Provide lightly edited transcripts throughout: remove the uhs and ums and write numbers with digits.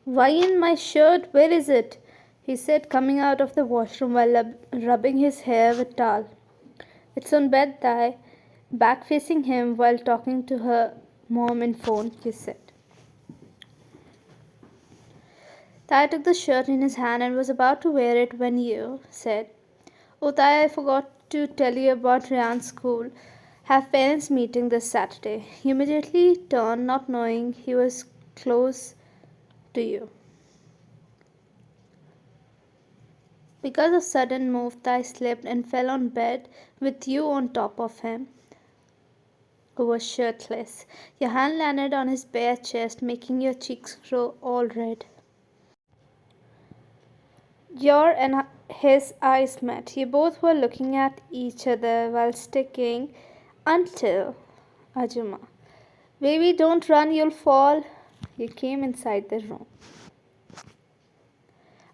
Why in my shirt? Where is it? He said, coming out of the washroom while rubbing his hair with towel. It's on bed, Thai. Back facing him while talking to her mom in phone, he said. Thai took the shirt in his hand and was about to wear it when you said, Oh, Thai, I forgot to tell you about Ryan's school. Have parents meeting this Saturday. He immediately turned, not knowing he was close to you. Because of sudden move, Thai slipped and fell on bed with you on top of him, who was shirtless. Your hand landed on his bare chest, making your cheeks grow all red. Your and his eyes met. You both were looking at each other while sticking until Ajuma. Baby, don't run, you'll fall. You came inside the room.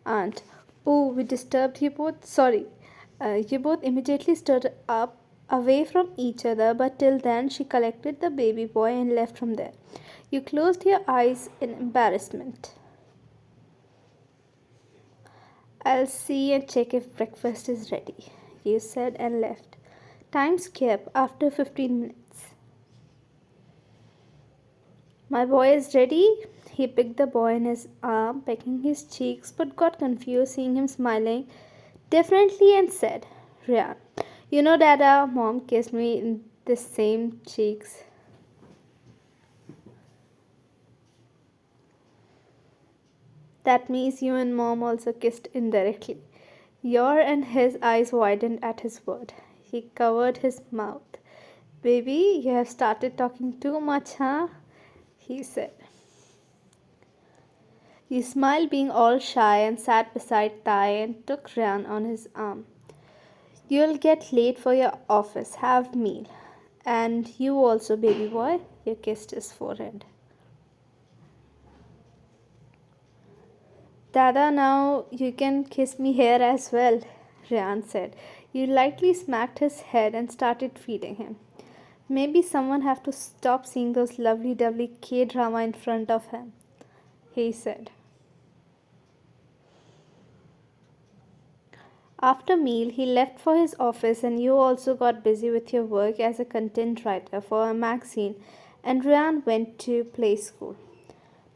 Aunt, oh, we disturbed you both. Sorry. You both immediately stood up away from each other, but till then she collected the baby boy and left from there. You closed your eyes in embarrassment. I'll see and check if breakfast is ready, you said and left. Time skipped after 15 minutes. My boy is ready. He picked the boy in his arm, pecking his cheeks, but got confused seeing him smiling differently and said, Ryan, you know that our mom kissed me in the same cheeks. That means you and mom also kissed indirectly. Your and his eyes widened at his word. He covered his mouth. Baby, you have started talking too much, huh? He said. He smiled, being all shy, and sat beside Thai and took Ryan on his arm. You'll get late for your office. Have meal. And you also, baby boy. You kissed his forehead. Dada, now you can kiss me here as well, Ryan said. You lightly smacked his head and started feeding him. Maybe someone have to stop seeing those lovely-dovely K-drama in front of him, he said. After meal, he left for his office and you also got busy with your work as a content writer for a magazine and Ryan went to play school.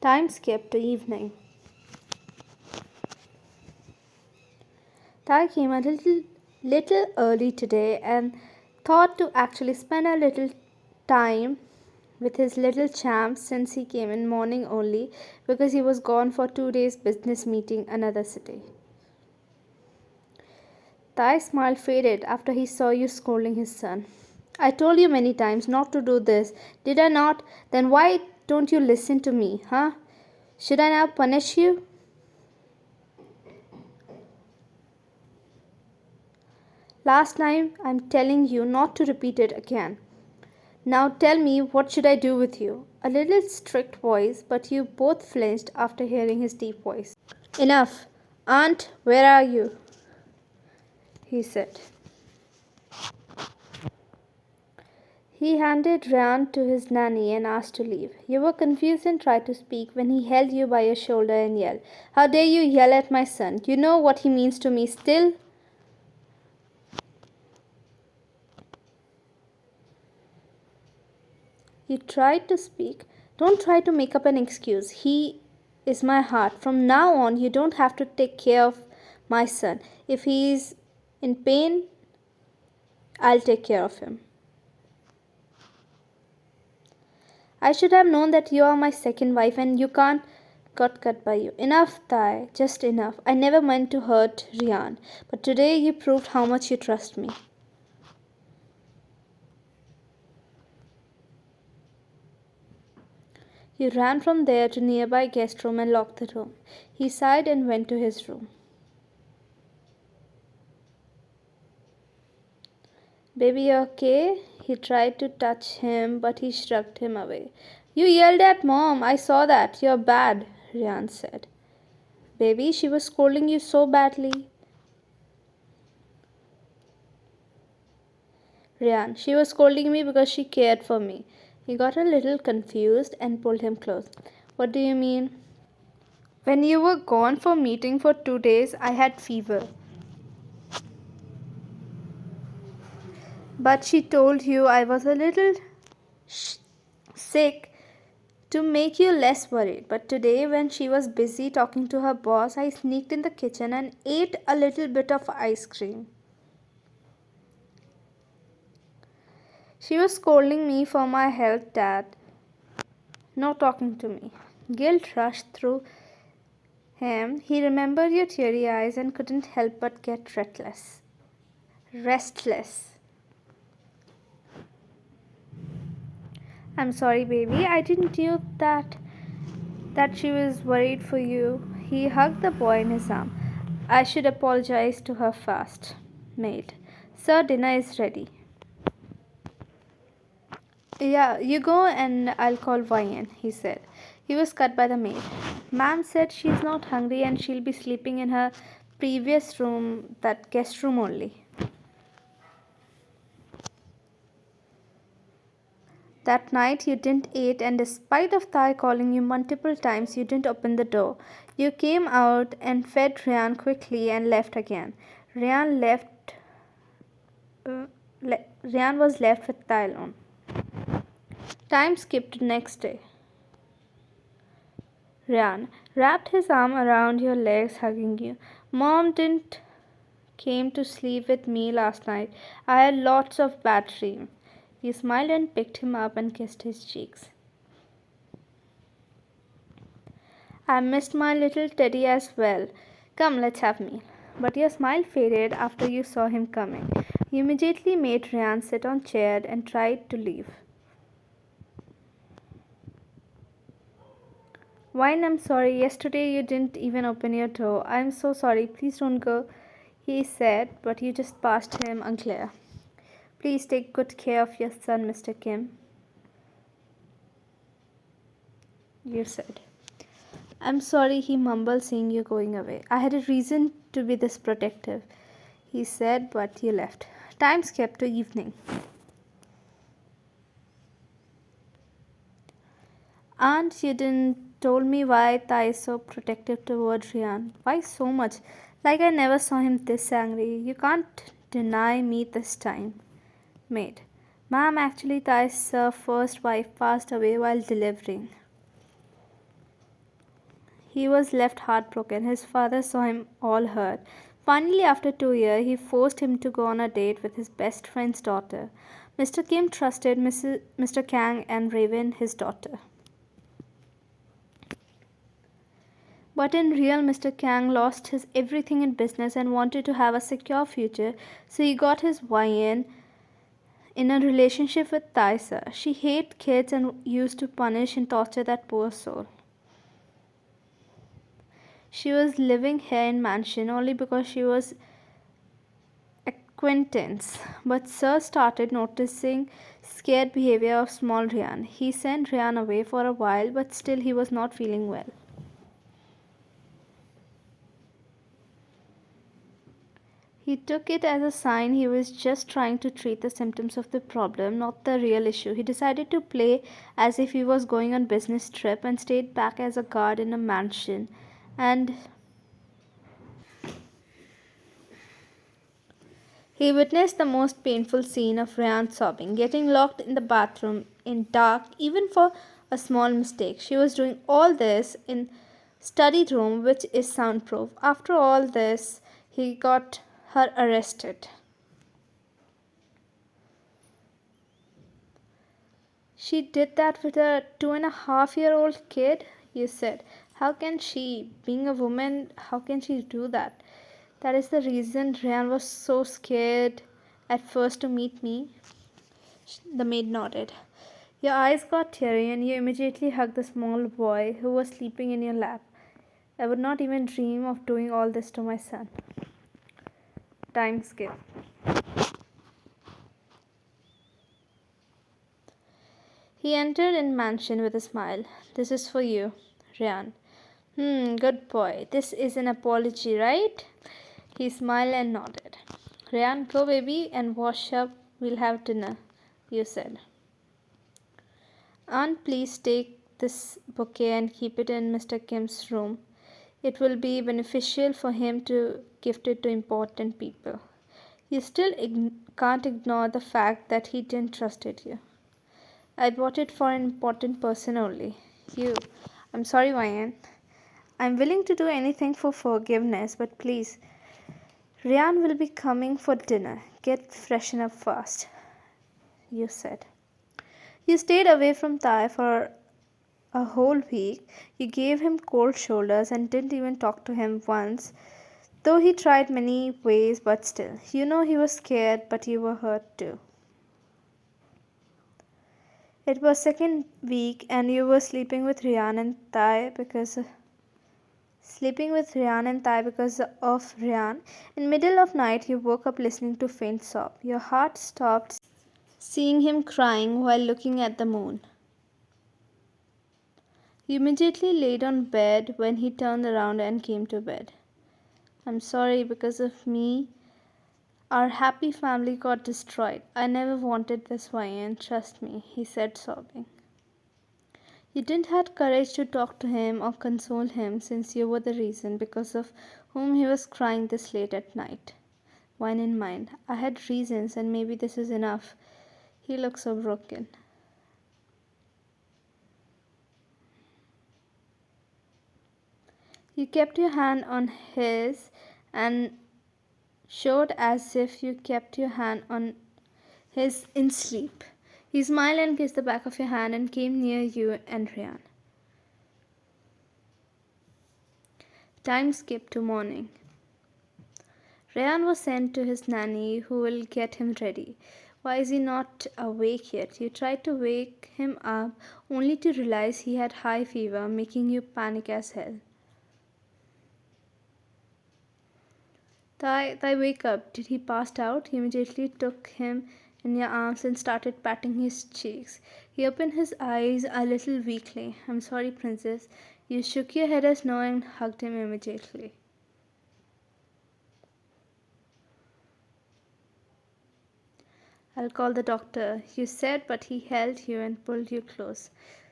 Time skipped to evening. Ty came a little early today and thought to actually spend a little time with his little champ since he came in morning only because he was gone for 2 days business meeting another city. Ty's smile faded after he saw you scolding his son. I told you many times not to do this. Did I not? Then why don't you listen to me, huh? Should I now punish you? Last time, I'm telling you not to repeat it again. Now tell me, what should I do with you? A little strict voice, but you both flinched after hearing his deep voice. Enough. Aunt, where are you? He said. He handed Ryan to his nanny and asked to leave. You were confused and tried to speak when he held you by your shoulder and yelled, How dare you yell at my son? You know what he means to me still? You tried to speak. Don't try to make up an excuse. He is my heart. From now on, you don't have to take care of my son. If he is in pain, I'll take care of him. I should have known that you are my second wife and you can't got cut by you. Enough, Thai. Just enough. I never meant to hurt Rian. But today you proved how much you trust me. He ran from there to nearby guest room and locked the room. He sighed and went to his room. Baby, you okay? He tried to touch him, but he shrugged him away. You yelled at Mom. I saw that. You're bad, Rian said. Baby, she was scolding you so badly. Rian, she was scolding me because she cared for me. He got a little confused and pulled him close. What do you mean? When you were gone for meeting for 2 days, I had fever. But she told you I was a little sick to make you less worried. But today, when she was busy talking to her boss, I sneaked in the kitchen and ate a little bit of ice cream. She was scolding me for my health, Dad, not talking to me. Guilt rushed through him. He remembered your teary eyes and couldn't help but get restless. Restless. I'm sorry, baby. I didn't know that she was worried for you. He hugged the boy in his arm. I should apologize to her first. Maid. Sir, dinner is ready. Yeah, you go and I'll call YN, he said. He was cut by the maid. Ma'am said she's not hungry and she'll be sleeping in her previous room, that guest room only. That night you didn't eat, and despite of Thai calling you multiple times, you didn't open the door. You came out and fed Ryan quickly and left again. Ryan left. Ryan was left with Thai alone. Time skipped to next day. Ryan wrapped his arm around your legs, hugging you. Mom didn't came to sleep with me last night. I had lots of bad dreams. You smiled and picked him up and kissed his cheeks. I missed my little teddy as well. Come, let's have meal. But your smile faded after you saw him coming. You immediately made Ryan sit on chair and tried to leave. Wine, I'm sorry. Yesterday you didn't even open your door. I'm so sorry. Please don't go, he said, but you just passed him a glare. Please take good care of your son, Mr. Kim, you said. I'm sorry, he mumbled, seeing you going away. I had a reason to be this protective, he said, but you left. Time skipped to evening. Aunt, you didn't told me why Thai is so protective toward Rian. Why so much? Like I never saw him this angry. You can't deny me this time. Maid. Ma'am, actually Thai's first wife passed away while delivering. He was left heartbroken. His father saw him all hurt. Finally, after 2 years, he forced him to go on a date with his best friend's daughter. Mr. Kim trusted Mr. Kang and Raven, his daughter. But in real, Mr. Kang lost his everything in business and wanted to have a secure future, so he got his YN in a relationship with Thaisa. She hated kids and used to punish and torture that poor soul. She was living here in mansion only because she was acquaintance. But Sir started noticing scared behavior of small Ryan. He sent Ryan away for a while, but still he was not feeling well. He took it as a sign he was just trying to treat the symptoms of the problem, not the real issue. He decided to play as if he was going on business trip and stayed back as a guard in a mansion. And he witnessed the most painful scene of Ryan sobbing, getting locked in the bathroom in dark even for a small mistake. She was doing all this in study room which is soundproof. After all this, he got her arrested. She did that with a 2.5-year-old kid, you said. How can she, being a woman, how can she do that? That is the reason Ryan was so scared at first to meet me. The maid nodded. Your eyes got teary and you immediately hugged the small boy who was sleeping in your lap. I would not even dream of doing all this to my son. Time skip. He entered in mansion with a smile. This is for you, Ryan. Good boy. This is an apology, right? He smiled and nodded. Ryan, go baby and wash up. We'll have dinner, you said. Aunt, please take this bouquet and keep it in Mr. Kim's room. It will be beneficial for him to gift it to important people. You still can't ignore the fact that he didn't trust it you. I bought it for an important person only. You. I'm sorry, Ryan. I'm willing to do anything for forgiveness, but please, Ryan will be coming for dinner. Get freshen up fast, you said. You stayed away from Thai for a whole week. You gave him cold shoulders and didn't even talk to him once, though he tried many ways, but still. You know he was scared, but you were hurt too. It was second week and you were sleeping with Ryan and Thai because of Ryan. In middle of night you woke up listening to faint sob. Your heart stopped seeing him crying while looking at the moon. You immediately laid on bed when he turned around and came to bed. I'm sorry, because of me, our happy family got destroyed. I never wanted this, Ryan. Trust me, he said, sobbing. You didn't have courage to talk to him or console him since you were the reason because of whom he was crying this late at night. Wine in mind. I had reasons and maybe this is enough. He looked so broken. You kept your hand on his and showed as if you kept your hand on his in sleep. He smiled and kissed the back of your hand and came near you and Ryan. Time skipped to morning. Ryan was sent to his nanny who will get him ready. Why is he not awake yet? You tried to wake him up only to realize he had high fever, making you panic as hell. Thai, wake up. Did he pass out? You immediately took him in your arms and started patting his cheeks. He opened his eyes a little weakly. I'm sorry, princess. You shook your head as no and hugged him immediately. I'll call the doctor, you said, but he held you and pulled you close.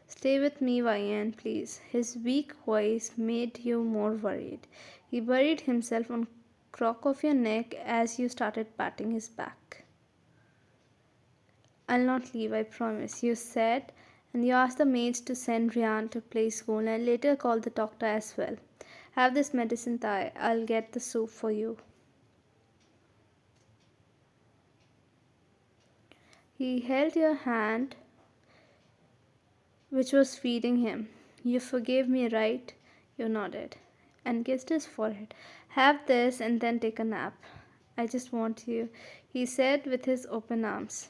Stay with me, Ryan, please. His weak voice made you more worried. He buried himself on crook of your neck as you started patting his back. I'll not leave, I promise, you said, and you asked the maids to send Ryan to play school and later called the doctor as well. Have this medicine, Thai. I'll get the soup for you. He held your hand, which was feeding him. You forgave me, right? You nodded and kissed his forehead. Have this and then take a nap. I just want you, he said with his open arms.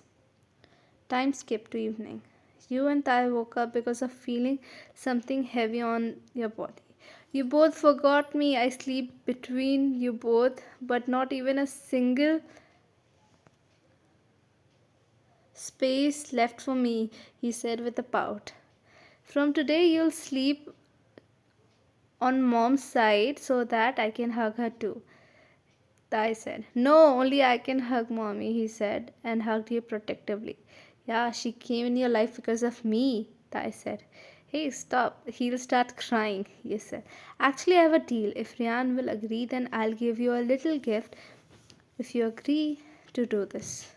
Time skipped to evening. You and Thai woke up because of feeling something heavy on your body. You both forgot me. I sleep between you both, but not even a single space left for me, he said with a pout. From today, you'll sleep on mom's side so that I can hug her too. Thai said. No, only I can hug mommy, he said, and hugged you protectively. Yeah, she came in your life because of me, Thai said. Hey, stop. He'll start crying, you said. Actually, I have a deal. If Ryan will agree, then I'll give you a little gift if you agree to do this.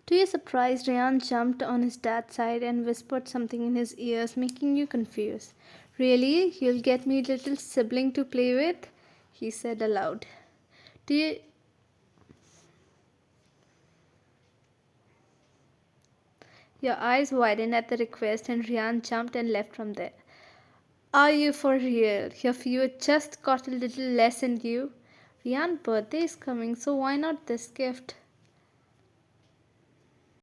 To your surprise, Ryan jumped on his dad's side and whispered something in his ears, making you confused. Really? You'll get me a little sibling to play with? He said aloud. Do you... Your eyes widened at the request and Ryan jumped and left from there. Are you for real? Your fever just got a little less in you? Ryan's birthday is coming, so why not this gift?